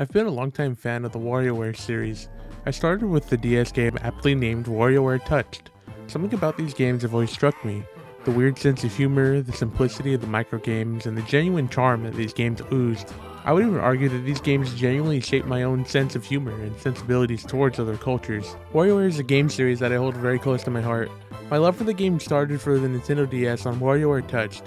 I've been a longtime fan of the WarioWare series. I started with the DS game aptly named WarioWare Touched. Something about these games have always struck me. The weird sense of humor, the simplicity of the microgames, and the genuine charm that these games oozed. I would even argue that these games genuinely shaped my own sense of humor and sensibilities towards other cultures. WarioWare is a game series that I hold very close to my heart. My love for the game started for the Nintendo DS on WarioWare Touched.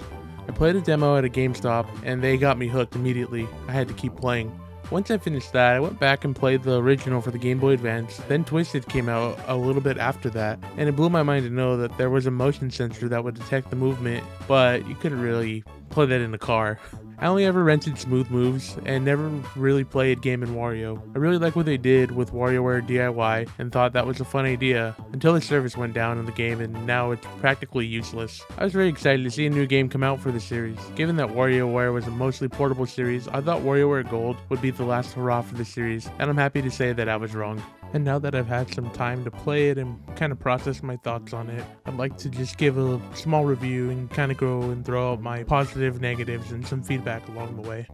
I played a demo at a GameStop, and they got me hooked immediately. I had to keep playing. Once I finished that, I went back and played the original for the Game Boy Advance, then Twisted came out a little bit after that, and it blew my mind to know that there was a motion sensor that would detect the movement, but you couldn't really play that in a car. I only ever rented Smooth Moves and never really played Game & Wario. I really like what they did with WarioWare DIY and thought that was a fun idea until the service went down in the game and now it's practically useless. I was very excited to see a new game come out for the series. Given that WarioWare was a mostly portable series, I thought WarioWare Gold would be the last hurrah for the series, and I'm happy to say that I was wrong. And now that I've had some time to play it and kind of process my thoughts on it, I'd like to just give a small review and kind of go and throw out my positive, negatives, and some feedback along the way.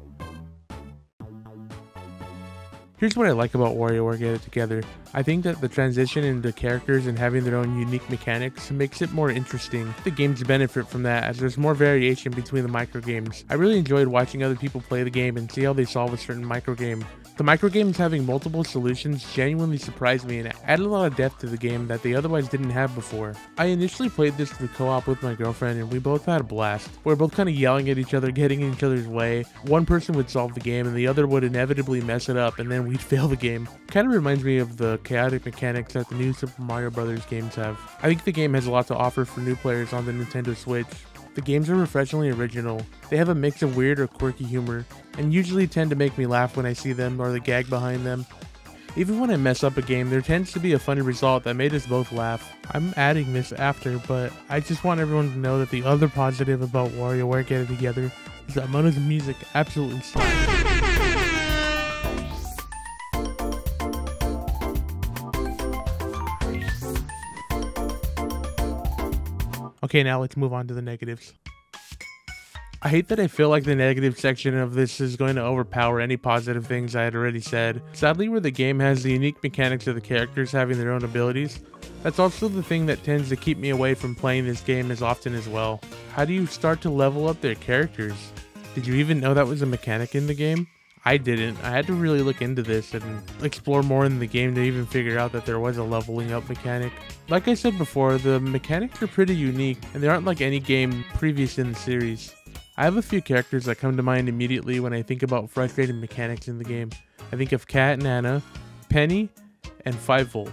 Here's what I like about WarioWare Get It Together. I think that the transition into characters and having their own unique mechanics makes it more interesting. The games benefit from that as there's more variation between the microgames. I really enjoyed watching other people play the game and see how they solve a certain microgame. The microgames having multiple solutions genuinely surprised me and added a lot of depth to the game that they otherwise didn't have before. I initially played this through co-op with my girlfriend and we both had a blast. We were both kind of yelling at each other, getting in each other's way. One person would solve the game and the other would inevitably mess it up and then we'd fail the game. Kind of reminds me of the chaotic mechanics that the new Super Mario Bros. Games have. I think the game has a lot to offer for new players on the Nintendo Switch. The games are refreshingly original. They have a mix of weird or quirky humor, and usually tend to make me laugh when I see them or the gag behind them. Even when I mess up a game, there tends to be a funny result that made us both laugh. I'm adding this after, but I just want everyone to know that the other positive about WarioWare Get It Together is that Mono's music absolutely slaps. Okay, now let's move on to the negatives. I hate that I feel like the negative section of this is going to overpower any positive things I had already said. Sadly, where the game has the unique mechanics of the characters having their own abilities, that's also the thing that tends to keep me away from playing this game as often as well. How do you start to level up their characters? Did you even know that was a mechanic in the game? I didn't. I had to really look into this and explore more in the game to even figure out that there was a leveling up mechanic. Like I said before, the mechanics are pretty unique and they aren't like any game previous in the series. I have a few characters that come to mind immediately when I think about frustrating mechanics in the game. I think of Cat and Anna, Penny, and 5V.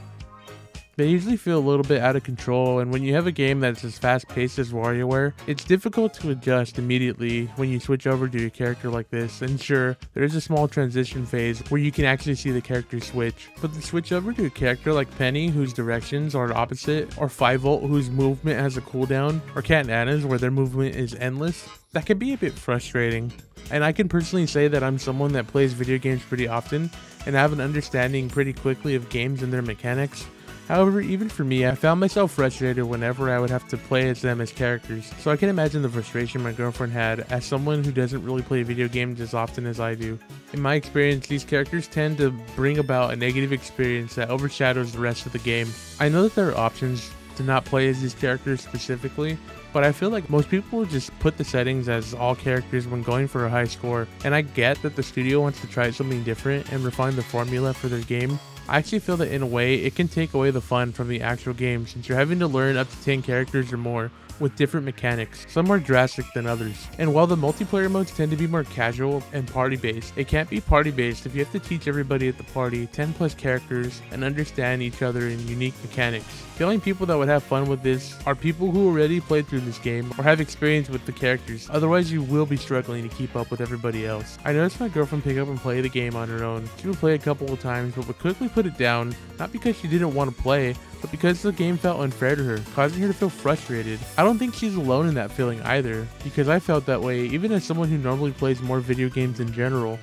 They usually feel a little bit out of control, and when you have a game that's as fast paced as WarioWare, it's difficult to adjust immediately when you switch over to a character like this. And sure, there is a small transition phase where you can actually see the character switch, but the switch over to a character like Penny whose directions are opposite, or 5V whose movement has a cooldown, or Cat and Anna's where their movement is endless, that can be a bit frustrating. And I can personally say that I'm someone that plays video games pretty often and have an understanding pretty quickly of games and their mechanics. However, even for me, I found myself frustrated whenever I would have to play as them as characters, so I can imagine the frustration my girlfriend had as someone who doesn't really play video games as often as I do. In my experience, these characters tend to bring about a negative experience that overshadows the rest of the game. I know that there are options to not play as these characters specifically, but I feel like most people will just put the settings as all characters when going for a high score, and I get that the studio wants to try something different and refine the formula for their game. I actually feel that in a way, it can take away the fun from the actual game since you're having to learn up to 10 characters or more with different mechanics, some more drastic than others. And while the multiplayer modes tend to be more casual and party based, it can't be party based if you have to teach everybody at the party 10 plus characters and understand each other in unique mechanics. The only people that would have fun with this are people who already played through this game or have experience with the characters, otherwise you will be struggling to keep up with everybody else. I noticed my girlfriend pick up and play the game on her own. She would play a couple of times but would quickly put it down, not because she didn't want to play, but because the game felt unfair to her, causing her to feel frustrated. I don't think she's alone in that feeling either, because I felt that way even as someone who normally plays more video games in general.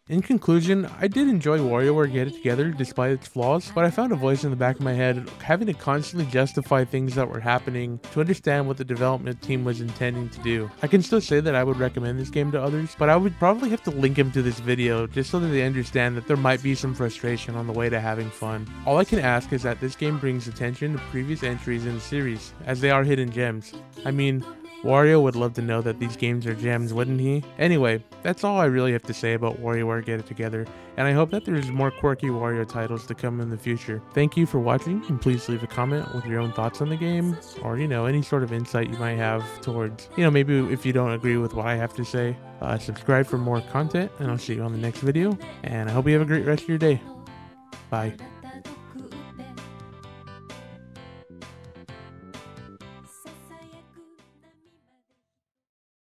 In conclusion, I did enjoy WarioWare Get It Together despite its flaws, but I found a voice in the back of my head having to constantly justify things that were happening to understand what the development team was intending to do. I can still say that I would recommend this game to others, but I would probably have to link them to this video just so that they understand that there might be some frustration on the way to having fun. All I can ask is that this game brings attention to previous entries in the series, as they are hidden gems. I mean, Wario would love to know that these games are gems, wouldn't he? Anyway, that's all I really have to say about WarioWare Get It Together, and I hope that there's more quirky Wario titles to come in the future. Thank you for watching, and please leave a comment with your own thoughts on the game, or, any sort of insight you might have towards, maybe if you don't agree with what I have to say. Subscribe for more content, and I'll see you on the next video, and I hope you have a great rest of your day. Bye.